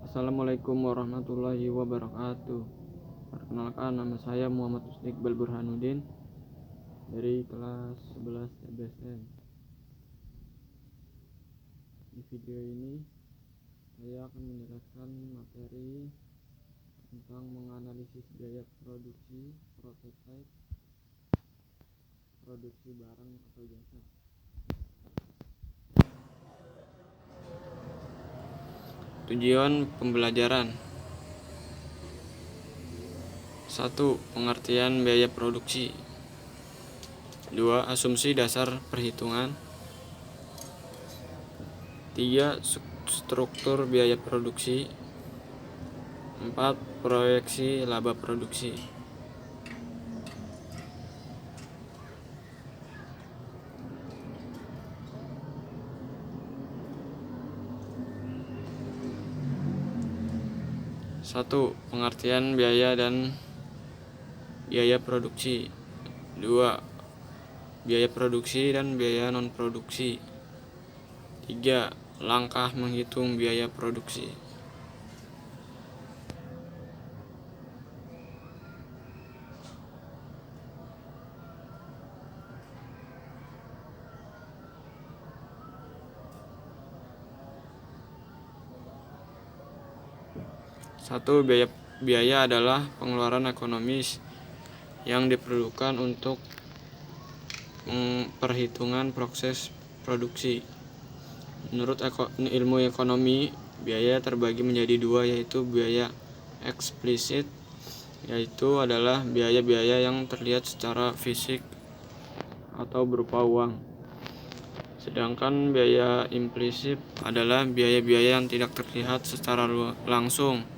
Assalamualaikum warahmatullahi wabarakatuh. Perkenalkan, nama saya Muhammad Iqbal Burhanuddin dari kelas 11 TBSN. Di video ini saya akan menjelaskan materi tentang menganalisis biaya produksi, prototipe, produksi barang atau jasa. Tujuan pembelajaran: 1. Pengertian biaya produksi. 2. Asumsi dasar perhitungan. 3. Struktur biaya produksi. 4. Proyeksi laba produksi. Satu. Pengertian biaya dan biaya produksi. 2. Biaya produksi dan biaya non-produksi. 3. Langkah menghitung biaya produksi. Satu. Biaya adalah pengeluaran ekonomis yang diperlukan untuk perhitungan proses produksi. Menurut ilmu ekonomi, biaya terbagi menjadi dua, yaitu biaya eksplisit, yaitu adalah biaya-biaya yang terlihat secara fisik atau berupa uang. Sedangkan biaya implisit adalah biaya-biaya yang tidak terlihat secara langsung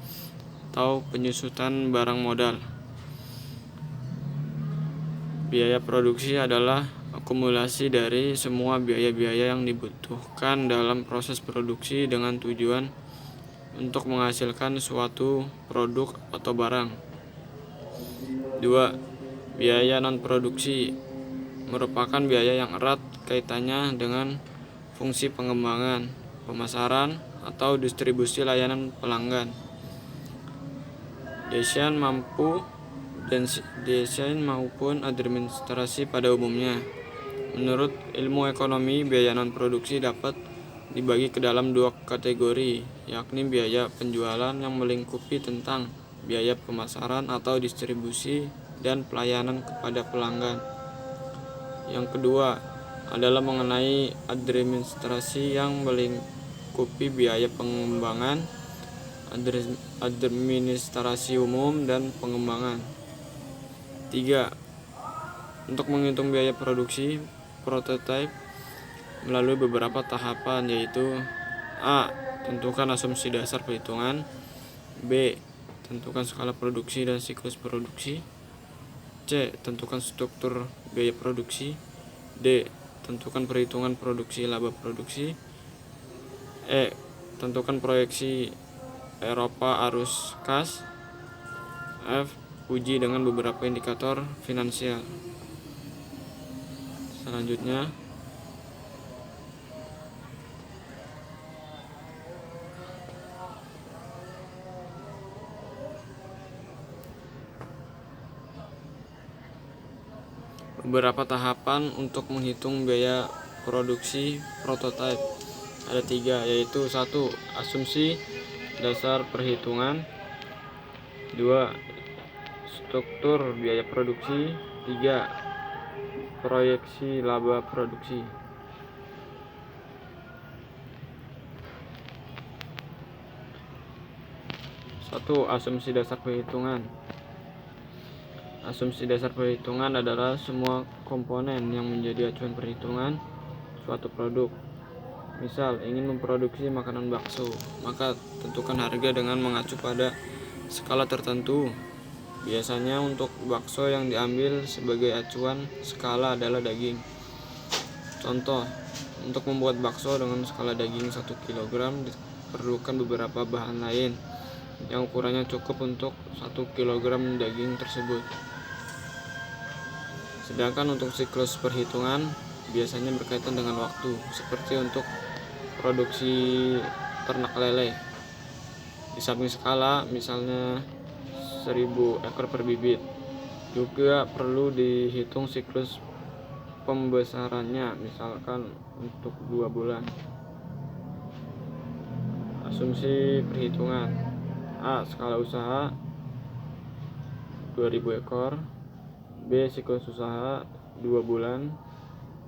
atau penyusutan barang modal. Biaya produksi adalah akumulasi dari semua biaya-biaya yang dibutuhkan dalam proses produksi dengan tujuan untuk menghasilkan suatu produk atau barang. 2. Biaya non-produksi merupakan biaya yang erat kaitannya dengan fungsi pengembangan, pemasaran, atau distribusi layanan pelanggan. Desain maupun administrasi pada umumnya. Menurut ilmu ekonomi, biaya non-produksi dapat dibagi ke dalam dua kategori, yakni biaya penjualan yang melingkupi tentang biaya pemasaran atau distribusi dan pelayanan kepada pelanggan. Yang kedua adalah mengenai administrasi yang melingkupi biaya pengembangan, administrasi umum, dan pengembangan. 3. Untuk menghitung biaya produksi prototipe melalui beberapa tahapan, yaitu A. Tentukan asumsi dasar perhitungan. B. Tentukan skala produksi dan siklus produksi. C. Tentukan struktur biaya produksi. D. Tentukan perhitungan produksi laba produksi. E. Tentukan proyeksi Eropa arus kas. F. Uji dengan beberapa indikator finansial. Selanjutnya, beberapa tahapan untuk menghitung biaya produksi prototipe. Ada 3, yaitu 1. Asumsi dasar perhitungan. 2. Struktur biaya produksi. 3. Proyeksi laba produksi. Satu. Asumsi dasar perhitungan. Asumsi dasar perhitungan adalah semua komponen yang menjadi acuan perhitungan suatu produk. Misal, ingin memproduksi makanan bakso, maka tentukan harga dengan mengacu pada skala tertentu. Biasanya untuk bakso yang diambil sebagai acuan skala adalah daging. Contoh, untuk membuat bakso dengan skala daging 1 kg diperlukan beberapa bahan lain yang ukurannya cukup untuk 1 kg daging tersebut. Sedangkan untuk siklus perhitungan biasanya berkaitan dengan waktu, seperti untuk produksi ternak lele. Di samping skala, misalnya 1000 ekor per bibit, juga perlu dihitung siklus pembesarannya, misalkan untuk 2 bulan. Asumsi perhitungan: A. Skala usaha 2000 ekor, B. Siklus usaha 2 bulan,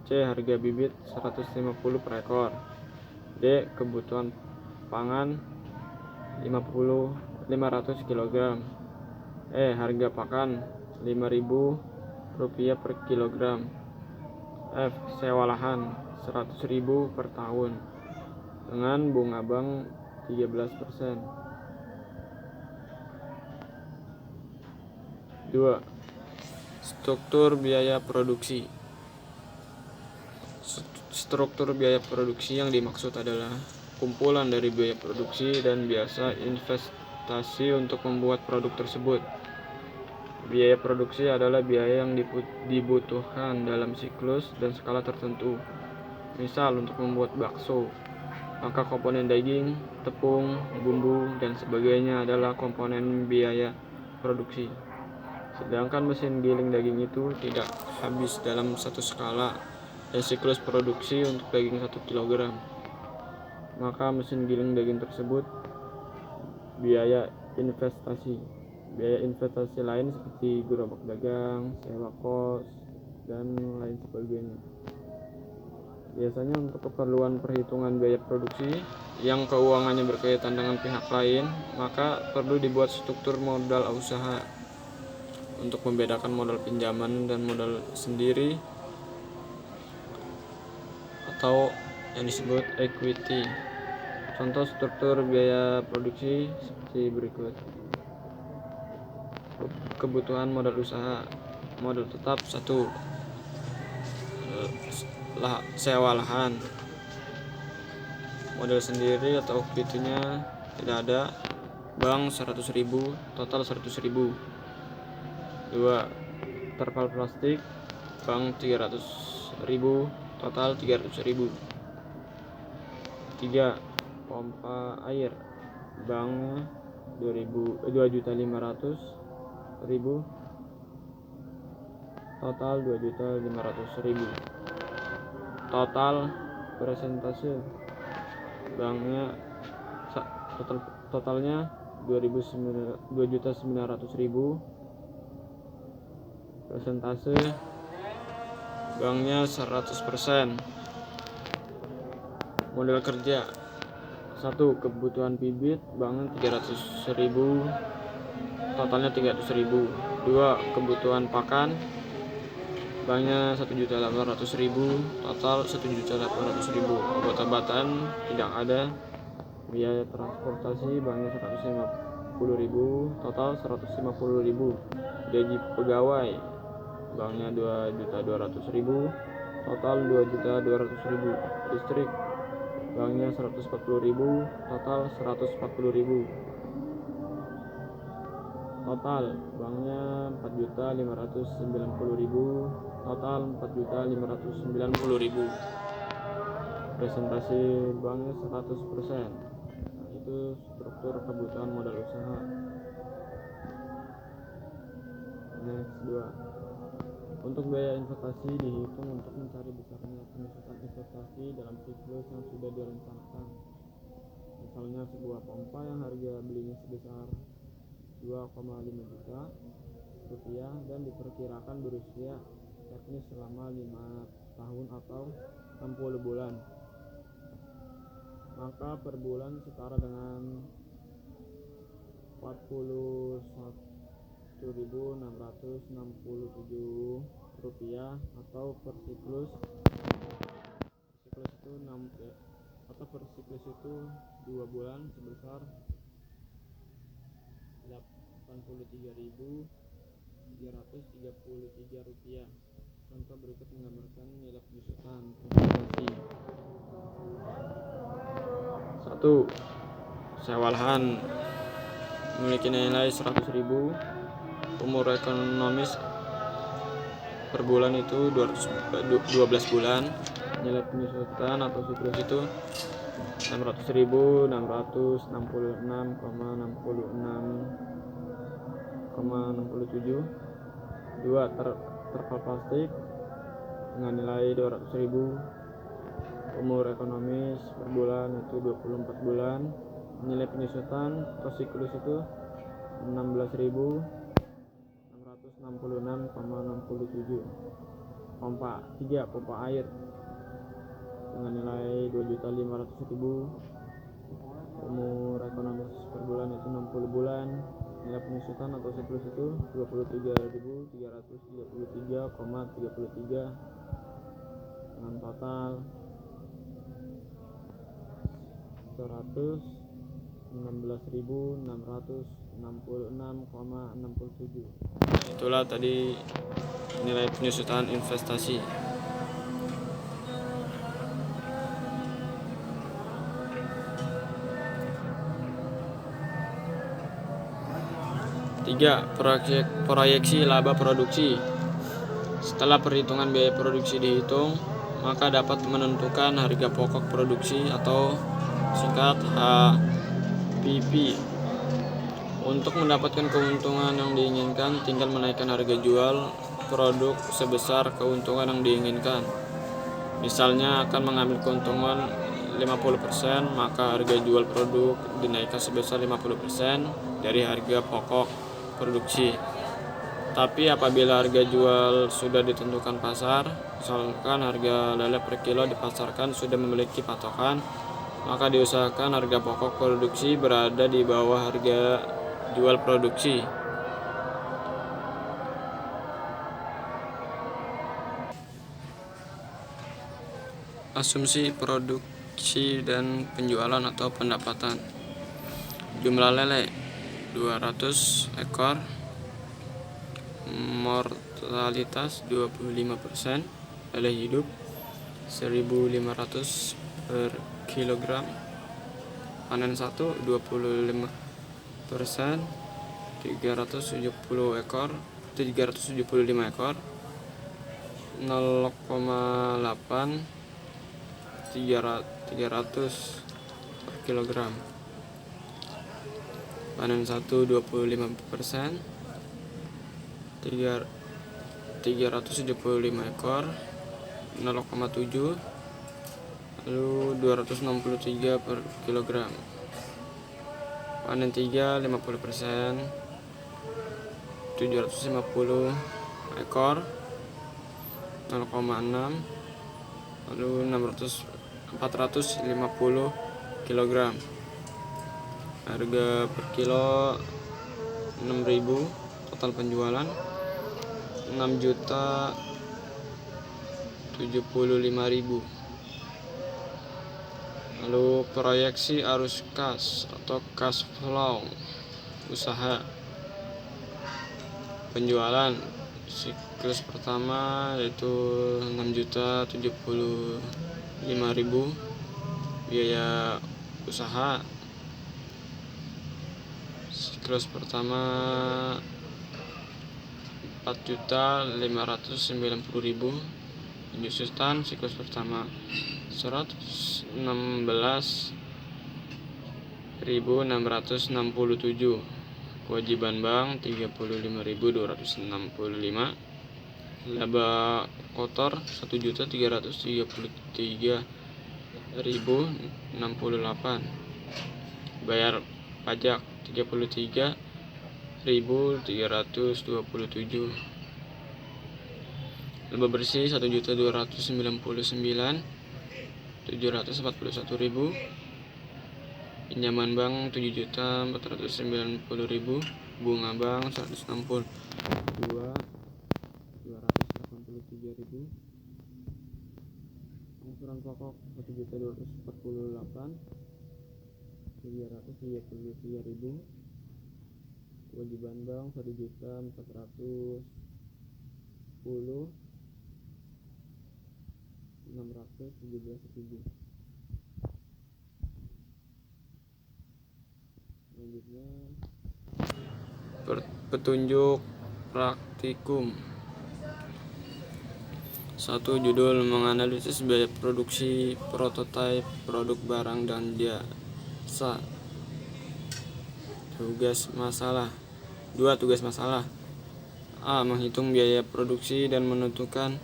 C. Harga bibit 150 per ekor, D. Kebutuhan pangan 500 kg, E. Harga pakan Rp5.000 per kilogram, F. Sewa lahan 100.000 per tahun dengan bunga bank 13%. 2. Struktur biaya produksi. Struktur biaya produksi yang dimaksud adalah kumpulan dari biaya produksi dan biasa investasi untuk membuat produk tersebut. Biaya produksi adalah biaya yang dibutuhkan dalam siklus dan skala tertentu. Misal, untuk membuat bakso, maka komponen daging, tepung, bumbu, dan sebagainya adalah komponen biaya produksi. Sedangkan mesin giling daging itu tidak habis dalam satu skala dan siklus produksi untuk daging 1 kg. Maka mesin giling daging tersebut biaya investasi. Biaya investasi lain seperti gerobak dagang, sewa kos, dan lain sebagainya. Biasanya untuk keperluan perhitungan biaya produksi yang keuangannya berkaitan dengan pihak lain, maka perlu dibuat struktur modal usaha untuk membedakan modal pinjaman dan modal sendiri atau yang disebut equity. Contoh struktur biaya produksi seperti berikut. Kebutuhan modal usaha. Modal tetap 1. Sewa lahan. Modal sendiri atau equity-nya tidak ada. Bank 100.000, total 100.000. 2. Terpal plastik, bank 300.000, total 300.000. 3. Pompa air, bank 2.500.000, total 2.500.000. Total persentase, banknya totalnya 2.900.000, persentase banknya 100%. Modal kerja: 1. Kebutuhan bibit, banknya 300.000, totalnya 300.000. 2. Kebutuhan pakan, banknya 1.800.000, total 1.800.000. Obat-obatan tidak ada. Biaya transportasi, banknya 150.000, total 150.000. Gaji pegawai, banknya 2.200.000, total 2.200.000. Listrik, banknya 140.000, total 140.000. Total banknya 4.590.000, total 4.590.000. Presentasi banknya 100%. Itu struktur kebutuhan modal usaha. Next 2. Untuk biaya investasi dihitung untuk mencari besarnya penyusutan investasi dalam siklus yang sudah direncanakan. Misalnya sebuah pompa yang harga belinya sebesar 2,5 juta rupiah dan diperkirakan berusia teknis selama 5 tahun atau 60 bulan. Maka per bulan setara dengan 41.667 rupiah, atau per siklus itu 2 bulan sebesar 83.333 rupiah. Contoh berikut menggambarkan nilai penyusutan investasi. 1. Sewa lahan memiliki nilai 100.000. Umur ekonomis per bulan itu 12 bulan. Nilai penyusutan atau siklus itu 600.666,67. 2. Terpal plastik dengan nilai 200.000. Umur ekonomis per bulan itu 24 bulan. Nilai penyusutan atau siklus itu 16.666,67. Pompa 3. Pompa air dengan nilai 2.500.000. Umur ekonomis per bulan itu 60 bulan. Nilai penyusutan atau siklus itu 23.333,33 dengan total 116.666,67. Itulah tadi nilai penyusutan investasi. 3. Proyeksi laba produksi. Setelah perhitungan biaya produksi dihitung, maka dapat menentukan harga pokok produksi atau singkat HPP. Untuk mendapatkan keuntungan yang diinginkan, tinggal menaikkan harga jual produk sebesar keuntungan yang diinginkan. Misalnya akan mengambil keuntungan 50%, maka harga jual produk dinaikkan sebesar 50% dari harga pokok produksi. Tapi apabila harga jual sudah ditentukan pasar, misalkan harga lele per kilo di pasarkan sudah memiliki patokan, maka diusahakan harga pokok produksi berada di bawah harga jual produksi. Asumsi produksi dan penjualan atau pendapatan. Jumlah lele 200 ekor, mortalitas 25%, lele hidup 1.500 per kilogram, panen 1 25%, 375 ekor, 0,8 300 per kilogram, panen 1 25%, 375 ekor, 0,7, lalu 263 per kilogram, panen 3 50%, 750 ekor, 0,6, lalu 450 kg. Harga per kilo 6.000. Total penjualan 6.075.000. Lalu proyeksi arus kas atau cash flow usaha. Penjualan siklus pertama yaitu 6.075.000. Biaya usaha siklus pertama 4.590.000. Penyusutan siklus pertama 116.667. Kewajiban bank 35.265. Laba kotor 1.333.068. Bayar pajak 33.327. Laba bersih 1.299.741.000. Pinjaman bank 7.490.000. Bunga bank 162.283.000. Angsuran pokok 1.248.333.000. Kewajiban bank 1.410.617.000. Selanjutnya petunjuk praktikum. 1. Judul: menganalisis biaya produksi, prototipe, produk barang dan jasa. Tugas masalah. 2. Tugas masalah. A. Menghitung biaya produksi dan menentukan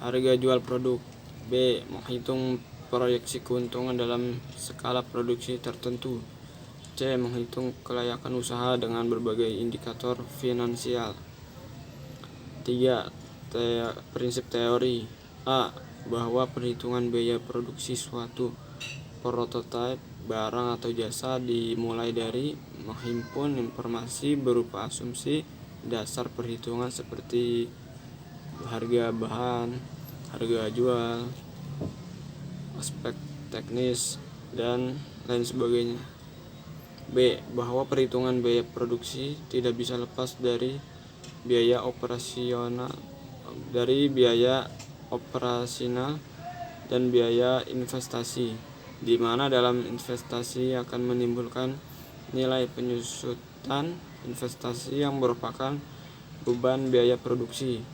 harga jual produk. B. Menghitung proyeksi keuntungan dalam skala produksi tertentu. C. Menghitung kelayakan usaha dengan berbagai indikator finansial. 3. Prinsip teori. A. Bahwa perhitungan biaya produksi suatu prototipe barang atau jasa dimulai dari menghimpun informasi berupa asumsi dasar perhitungan seperti harga bahan, harga jual, aspek teknis, dan lain sebagainya. B. Bahwa perhitungan biaya produksi tidak bisa lepas dari biaya operasional dan biaya investasi, di mana dalam investasi akan menimbulkan nilai penyusutan investasi yang merupakan beban biaya produksi.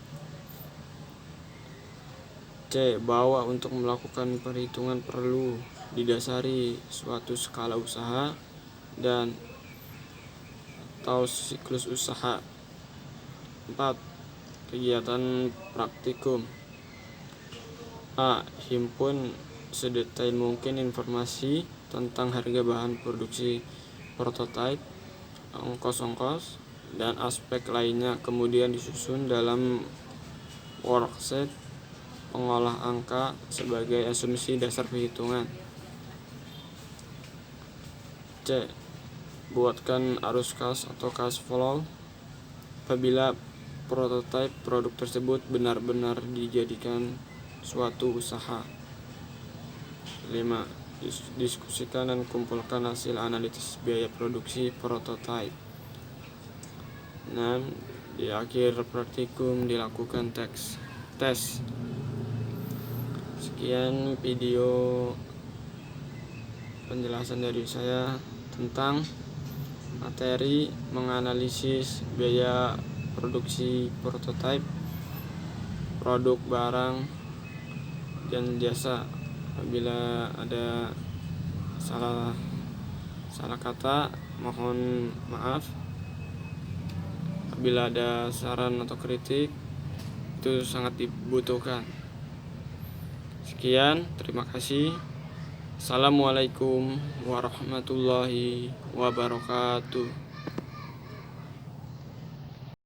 C. Bahwa untuk melakukan perhitungan perlu didasari suatu skala usaha dan atau siklus usaha. 4. Kegiatan praktikum. A. Himpun sedetail mungkin informasi tentang harga bahan produksi prototipe, ongkos-ongkos, dan aspek lainnya, kemudian disusun dalam worksheet pengolah angka sebagai asumsi dasar perhitungan. C. Buatkan arus kas atau cash flow apabila prototipe produk tersebut benar-benar dijadikan suatu usaha. 5. Diskusikan dan kumpulkan hasil analisis biaya produksi prototipe. 6. Di akhir praktikum dilakukan tes. Sekian video penjelasan dari saya tentang materi menganalisis biaya produksi prototipe, produk barang dan jasa. Apabila ada salah kata, mohon maaf. Apabila ada saran atau kritik, itu sangat dibutuhkan. Sekian, terima kasih. Assalamualaikum warahmatullahi wabarakatuh.